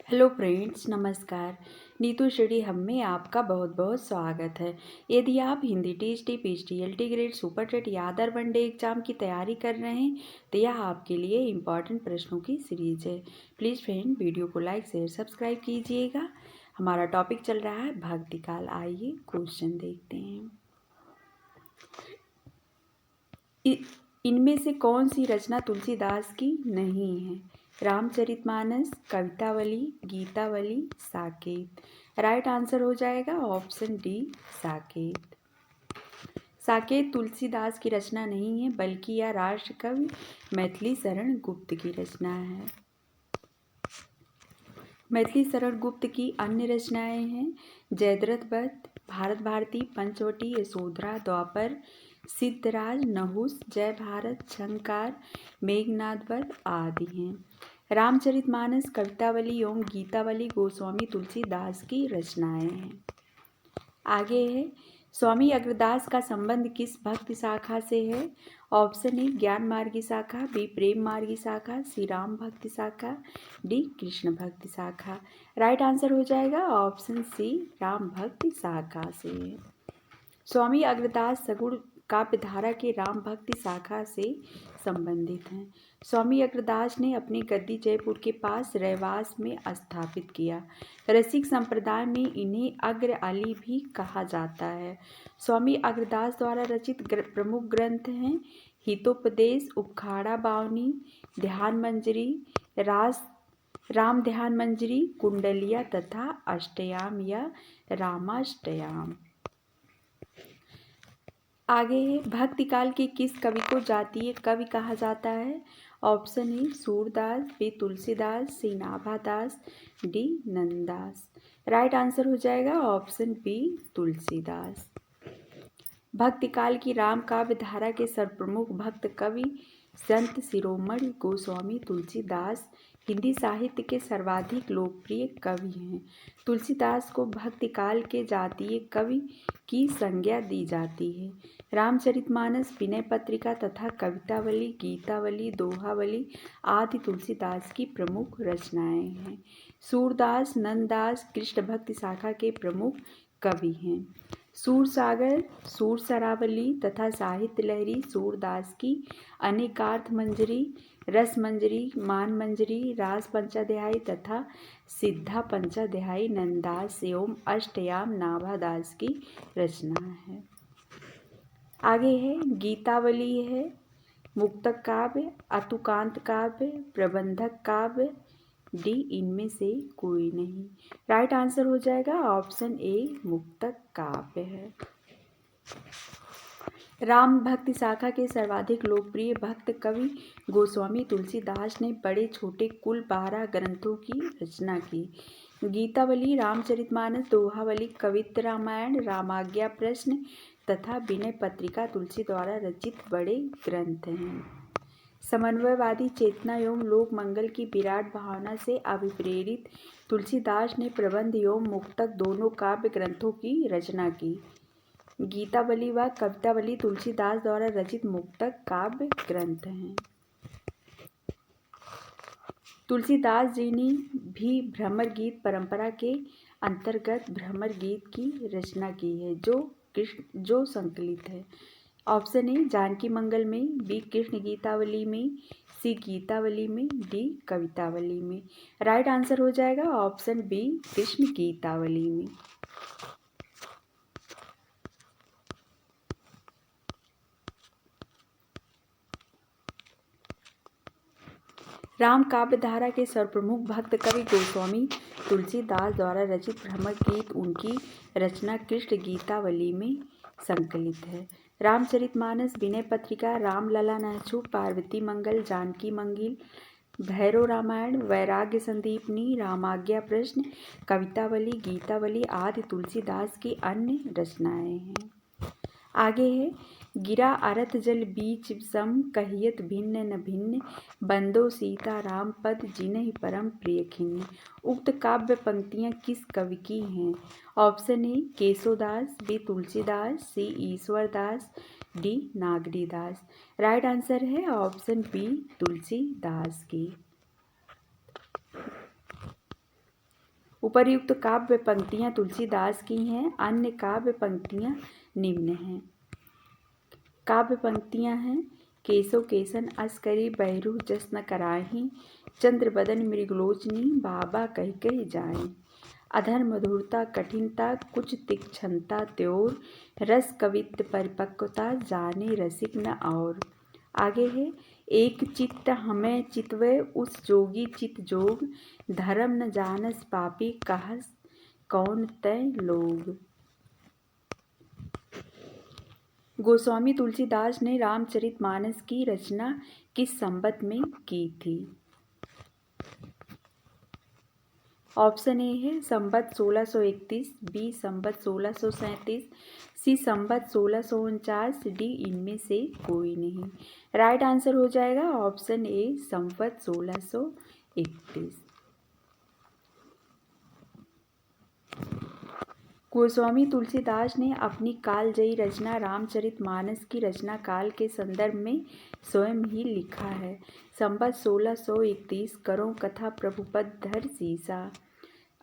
Hello friends, नमस्कार। Neetu study हम में आपका बहुत बहुत स्वागत है। यदि आप Hindi THT PhD LT grade super TET या अदर वनडे एग्जाम की तैयारी कर रहे हैं तो यह आपके लिए इम्पॉर्टेंट प्रश्नों की सीरीज है। प्लीज़ फ्रेंड वीडियो को लाइक शेयर सब्सक्राइब कीजिएगा। हमारा टॉपिक चल रहा है भक्ति काल। आइए क्वेश्चन देखते हैं। इनमें से कौन सी रचना तुलसीदास की नहीं है? रामचरितमानस, कवितावली, गीतावली, साकेत। राइट आंसर हो जाएगा ऑप्शन डी, साकेत। साकेत तुलसीदास की रचना नहीं है, बल्कि यह राष्ट्र कवि मैथिली शरण गुप्त की रचना है। मैथिली शरण गुप्त की अन्य रचनाएं हैं जयद्रथ वध, भारत भारती, पंचवटी, यशोधरा, द्वापर, सिद्धराज, नहुस, जय भारत, झंकार, मेघनाद वध आदि हैं। रामचरितमानस, कवितावली एवं गीतावली गोस्वामी तुलसीदास की रचनाएं हैं। आगे है स्वामी अग्रदास का संबंध किस भक्ति शाखा से है? ऑप्शन ए ज्ञान मार्गी शाखा, बी प्रेम मार्गी शाखा, सी राम भक्ति शाखा, डी कृष्ण भक्ति शाखा। राइट आंसर हो जाएगा ऑप्शन सी, राम भक्ति शाखा से है। स्वामी अग्रदास सगुण काव्यधारा के राम भक्ति शाखा से संबंधित हैं। स्वामी अग्रदास ने अपनी गद्दी जयपुर के पास रहवास में स्थापित किया। रसिक संप्रदाय में इन्हें अग्र अली भी कहा जाता है। स्वामी अग्रदास द्वारा रचित प्रमुख ग्रंथ हैं हितोपदेश, उखाड़ा बावनी, ध्यान मंजरी, राम ध्यान मंजरी, कुंडलिया तथा अष्टयाम या रामाष्टयाम। आगे है भक्ति काल के किस कवि को जातीय कवि कहा जाता है? Option A Surdas, B Tulsidas, C Nabhadas, D Nanddas. Right answer हो जाएगा ऑप्शन बी, तुलसीदास। भक्ति काल की राम काव्य धारा के सर्वप्रमुख भक्त कवि संत शिरोमणि गोस्वामी तुलसीदास हिंदी साहित्य के सर्वाधिक लोकप्रिय कवि हैं। तुलसीदास को भक्ति काल के जातीय कवि की संज्ञा दी जाती है। रामचरितमानस, विनय पत्रिका तथा कवितावली, गीतावली, दोहावली आदि तुलसीदास की प्रमुख रचनाएं हैं। सूरदास, नंददास कृष्ण भक्ति शाखा के प्रमुख कवि हैं। सूरसागर, सूरसरावली तथा साहित्य लहरी सूरदास की अनेकार्थ मंजरी, रस मंजरी, मान मंजरी, रास पंचाध्यायी तथा सिद्धा पंचाध्यायी नंददास एवं अष्टयाम नाभादास की रचना है। आगे है गीतावली है मुक्तक काव्य, अतुकांत काव्य, प्रबंधक काव्य, डी इनमें से कोई नहीं। राइट आंसर हो जाएगा ऑप्शन ए, मुक्तक काव्य है। राम भक्ति शाखा के सर्वाधिक लोकप्रिय भक्त कवि गोस्वामी तुलसीदास ने बड़े छोटे कुल 12 ग्रंथों की रचना की। गीतावली, रामचरितमानस, दोहावली, कवित्त रामायण, रामाज्ञा प्रश्न तथा विनय पत्रिका तुलसी द्वारा रचित बड़े ग्रंथ हैं। समन्वयवादी चेतना एवं लोक मंगल की विराट भावना से अभिप्रेरित तुलसीदास ने प्रबंध एवं मुक्तक दोनों काव्य ग्रंथों की रचना की। गीतावली व कवितावली तुलसीदास द्वारा रचित मुक्तक काव्य ग्रंथ हैं। तुलसीदास जी ने भी भ्रमर गीत परंपरा के अंतर्गत भ्रमर गीत की रचना की है जो संकलित है। ऑप्शन ए जानकी मंगल में, बी कृष्ण गीतावली में, सी गीतावली में, डी कवितावली में। राइट आंसर हो जाएगा ऑप्शन बी, कृष्ण गीतावली में। राम काव्य धारा के सर्वप्रमुख भक्त कवि गोस्वामी तुलसीदास द्वारा रचित भ्रमर गीत उनकी रचना कृष्ण गीतावली में संकलित है। रामचरितमानस, विनय पत्रिका, रामलला नहचु, पार्वती मंगल, जानकी मंगिल, भैरव रामायण, वैराग्य संदीपनी, रामाज्ञा प्रश्न, कवितावली, गीतावली आदि तुलसीदास की अन्य रचनाएं हैं। आगे है गिरा अरथ जल बीच सम, कहियत भिन्न न भिन्न, बंदो सीता राम पद जिन्हि परम प्रिय खिन्न। उक्त काव्य पंक्तियां किस कवि की हैं? Option A Keshodas, B Tulsidas, C Ishwardas, D Nagaridas. Right answer है ऑप्शन बी, तुलसीदास की। उपर्युक्त काव्य पंक्तियाँ तुलसीदास की हैं। अन्य काव्य पंक्तियाँ निम्न हैं। काव्य पंक्तियाँ हैं। केसो केसन अस करी बहरू जस न कराही, चंद्र बदन मृगलोचनी बाबा कह कह जाए। अधर मधुरता कठिनता कुछ तीक्ष्णता त्योर, रस कवित्त परिपक्वता जाने रसिक न और। आगे है एक चित्त हमें चितवे उस जोगी चित जोग, धर्म न जानस पापी कहस कौन तय लोग। गोस्वामी तुलसीदास ने रामचरितमानस की रचना किस संवत में की थी? ऑप्शन ए है संवत 1631, बी संवत 1637, सी संवत 1649, डी इनमें से कोई नहीं। राइट आंसर हो जाएगा ऑप्शन ए संवत 1631। गोस्वामी तुलसीदास ने अपनी कालजयी रचना रामचरितमानस की रचना काल के संदर्भ में स्वयं ही लिखा है। संवत 1631 करो कथा प्रभुपद धर सीसा,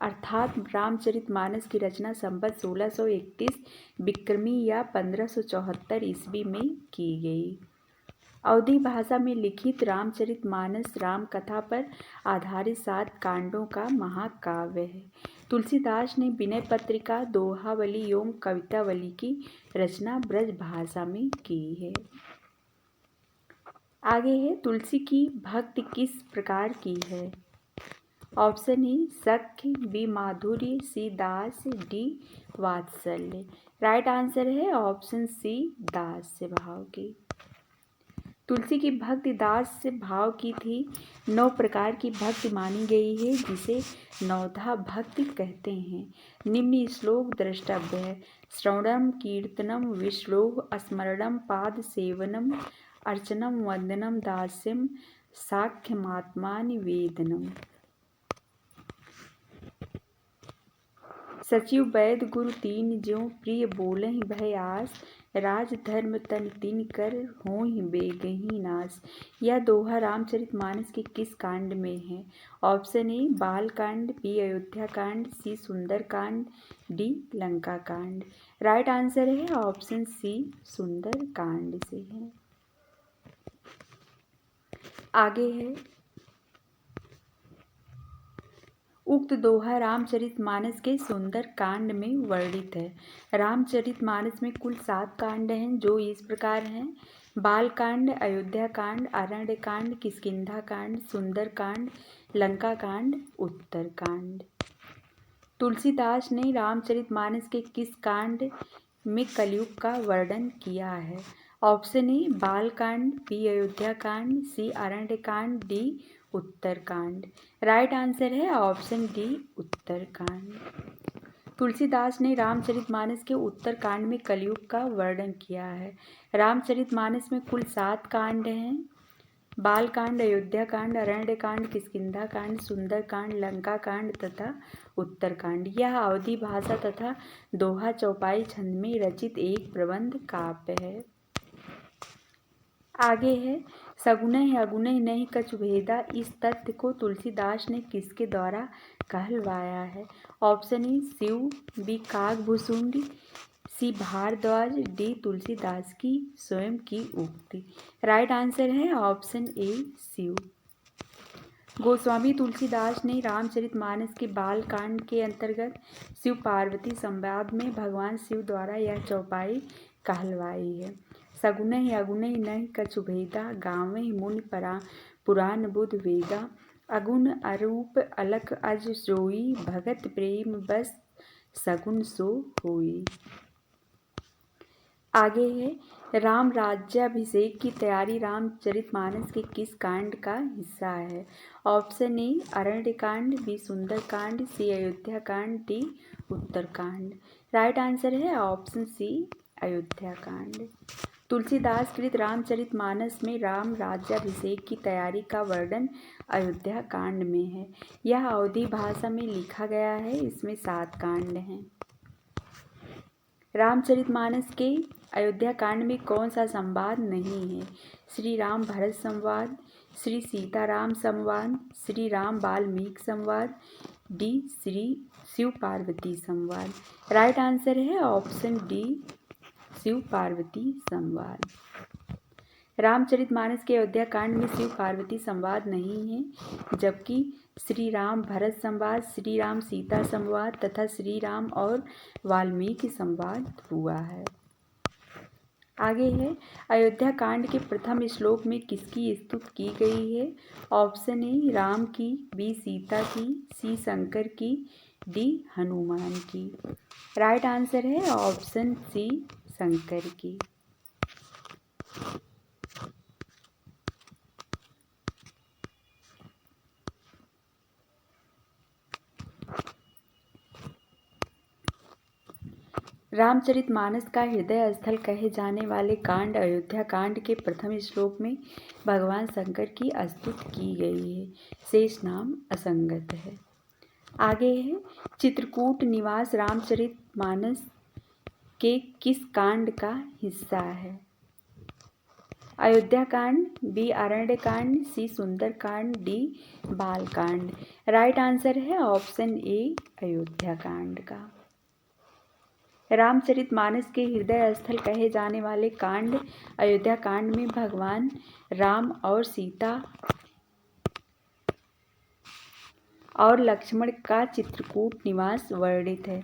अर्थात रामचरितमानस की रचना संवत 1631 विक्रमी या 1574 ईस्वी में की गई। अवधी भाषा में लिखित रामचरितमानस राम कथा पर आधारित 7 कांडों का महाकाव्य है। तुलसीदास ने विनय पत्रिका, दोहावली एवं कवितावली की रचना ब्रज भाषा में की है। आगे है तुलसी की भक्ति किस प्रकार की है? ऑप्शन ए सख्य, बी माधुर्य, सी दास, डी वात्सल्य। राइट आंसर है ऑप्शन सी दास से भाव की। तुलसी की भक्ति दास से भाव की थी। 9 प्रकार की भक्ति मानी गई है जिसे नवधा भक्ति कहते हैं। निम्न श्लोक द्रष्टव्य है। श्रवणम कीर्तनम विश्लोक स्मरणम पाद सेवनम अर्चनम वंदनम दास्यम साख्यमात्मा निवेदनम। सचिव वैद गुरु तीन ज्यों प्रिय बोलहि भय आस, राज धर्म तन तीन कर होहि बेगहि नाश। यह दोहा रामचरितमानस के किस कांड में है? ऑप्शन ए बाल कांड, बी अयोध्या कांड, सी सुंदर कांड, डी लंका कांड। राइट आंसर है ऑप्शन सी सुंदर कांड से है। आगे है उक्त दोहा रामचरितमानस के सुंदर कांड में वर्णित है। रामचरितमानस में कुल 7 कांड हैं जो इस प्रकार हैं। बाल कांड, अयोध्या कांड, अरण्य कांड, किष्किंधा कांड, सुंदर कांड, लंका कांड, उत्तर कांड। तुलसीदास ने रामचरितमानस के किस कांड में कलयुग का वर्णन किया है? ऑप्शन ए बाल कांड, बी अयोध्या कांड, सी अरण्य कांड, डी उत्तरकांड। राइट आंसर है ऑप्शन डी उत्तरकांड। तुलसीदास ने रामचरितमानस के उत्तरकांड में कलयुग का वर्णन किया है। रामचरितमानस में कुल 7 कांड हैं। बाल कांड, अयोध्या कांड, अरण्य कांड, किष्किंधा कांड, सुंदर कांड, लंका कांड तथा उत्तरकांड। यह अवधी भाषा तथा दोहा चौपाई छंद में रचित एक प्रबंध काव्य है। आगे है सगुनहि अगुनहि नहीं कछु भेदा, इस तथ्य को तुलसीदास ने किसके द्वारा कहलवाया है? Option A Shiv, B Kakbhushund, C Bharadwaj, D Tulsidas की स्वयं की उक्ति। राइट आंसर है ऑप्शन ए शिव। गोस्वामी तुलसीदास ने रामचरितमानस के बाल कांड के अंतर्गत शिव पार्वती संवाद में भगवान शिव द्वारा यह चौपाई कहलवाई है। सगुनहि अगुनहि नहीं कछु भेदा, गावहि मुनि पुराण बुध वेदा। अगुन अरूप अलख अज सोई, भगत प्रेम बस सगुन सो होई। आगे है राम राज्याभिषेक की तैयारी रामचरितमानस के किस कांड का हिस्सा है? ऑप्शन ए अरण्य कांड, बी सुंदर कांड, सी अयोध्या कांड, डी उत्तरकांड। राइट आंसर है ऑप्शन सी अयोध्या कांड। तुलसीदास कृत रामचरितमानस में राम राज्याभिषेक की तैयारी का वर्णन अयोध्या कांड में है। यह अवधी भाषा में लिखा गया है। इसमें 7 कांड हैं। रामचरितमानस के अयोध्या कांड में कौन सा संवाद नहीं है? श्री राम भरत संवाद, श्री सीताराम संवाद, श्री राम वाल्मीकि संवाद, डी श्री शिव पार्वती संवाद। राइट आंसर है ऑप्शन डी शिव पार्वती संवाद। रामचरितमानस के अयोध्या कांड में शिव पार्वती संवाद नहीं है, जबकि श्री राम भरत संवाद, श्री राम सीता संवाद तथा श्री राम और वाल्मीकि संवाद हुआ है। आगे है, अयोध्या कांड के प्रथम श्लोक में किसकी स्तुति की गई है? ऑप्शन ए राम की, बी सीता की, सी शंकर की, डी हनुमान की। राइट आंसर है ऑप्शन सी शंकर की। रामचरितमानस का हृदय स्थल कहे जाने वाले कांड अयोध्या कांड के प्रथम श्लोक में भगवान शंकर की स्तुति की गई है। शेष नाम असंगत है। आगे है, चित्रकूट निवास रामचरितमानस के किस कांड का हिस्सा है? अयोध्या कांड, बी अरण्य कांड, सी सुंदर कांड, डी बाल कांड। राइट आंसर है ऑप्शन ए अयोध्या कांड का। रामचरितमानस के हृदय स्थल कहे जाने वाले कांड अयोध्या कांड में भगवान राम और सीता और लक्ष्मण का चित्रकूट निवास वर्णित है।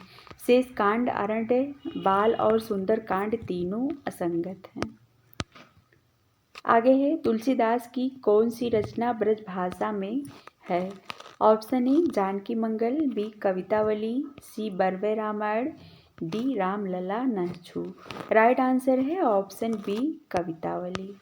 शेष कांड अरण्य, बाल और सुंदर कांड तीनों असंगत हैं। आगे है, तुलसीदास की कौन सी रचना ब्रजभाषा में है? Option A Janaki Mangal, B Kavitavali, C Barve Ramayan, D Ramlala Nahchhu. Right answer है ऑप्शन बी कवितावली।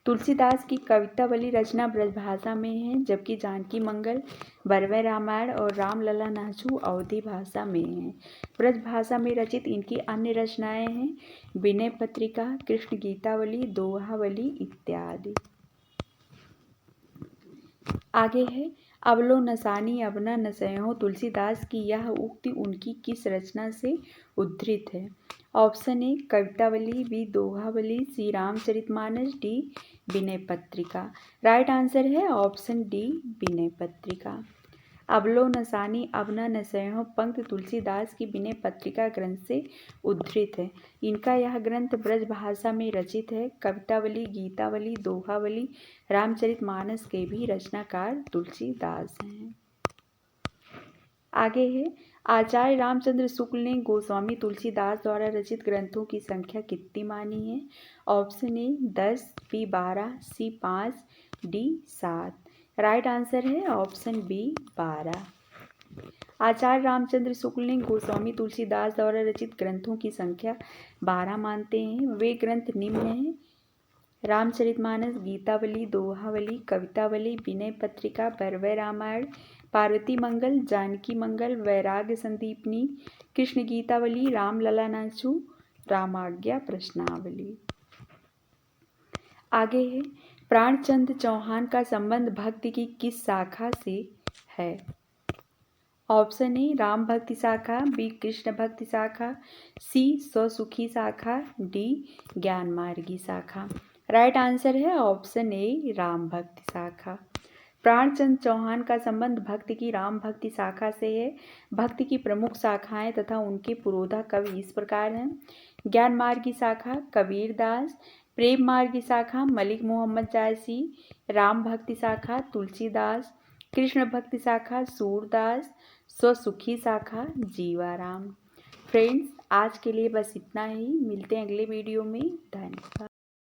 तुलसीदास की कवितावली रचना ब्रजभाषा में है, जबकि जानकी मंगल, बरवे रामायण और रामलला नहछू अवधी भाषा में है। ब्रजभाषा में रचित इनकी अन्य रचनाएं हैं विनय पत्रिका, कृष्ण गीतावली, दोहावली इत्यादि। आगे है, अबलो नसानी अबना नसैहो तुलसीदास की यह उक्ति उनकी किस रचना से उद्धृत है? Option A Kavitavali, B Dohavali, C Ramcharitmanas, D Vinay Patrika. Right answer है ऑप्शन डी विनय पत्रिका। अबलो नसानी अबना नसैहो पंक्ति तुलसीदास की विनय पत्रिका ग्रंथ से उद्धृत है। इनका यह ग्रंथ ब्रजभाषा में रचित है। कवितावली, गीतावली, दोहावली, रामचरितमानस के भी रचनाकार तुलसीदास हैं। आगे है, आचार्य रामचंद्र शुक्ल ने गोस्वामी तुलसीदास द्वारा रचित ग्रंथों की संख्या कितनी मानी है? Option A 10, B 12, C 5, D 7। Right answer है ऑप्शन बी 12। आचार्य रामचंद्र शुक्ल ने गोस्वामी तुलसीदास द्वारा रचित ग्रंथों की संख्या 12 मानते हैं। वे ग्रंथ निम्न हैं: रामचरितमानस, गीतावली, दोहावली, कवितावली, विनय पत्रिका, बरवे रामायण, पार्वती मंगल, जानकी मंगल, वैराग्य संदीपनी, कृष्ण गीतावली, रामलला नहछू, रामाज्ञा प्रश्नावली। आगे है, प्राणचंद चौहान का संबंध भक्ति की किस शाखा से है? ऑप्शन ए राम भक्ति शाखा, बी कृष्ण भक्ति शाखा, सी स्वसुखी शाखा, डी ज्ञान मार्गी शाखा। राइट आंसर है ऑप्शन ए राम भक्ति शाखा। प्राणचंद चौहान का संबंध भक्ति की राम भक्ति शाखा से है। भक्ति की प्रमुख शाखाएं तथा उनके पुरोधा कवि इस प्रकार हैं: ज्ञान मार्गी शाखा कबीरदास, प्रेम मार्गी शाखा मलिक मोहम्मद जायसी, राम भक्ति शाखा तुलसीदास, कृष्ण भक्ति शाखा सूरदास, स्वसुखी शाखा जीवाराम। फ्रेंड्स, आज के लिए बस इतना ही। मिलते हैं अगले वीडियो में। धन्यवाद।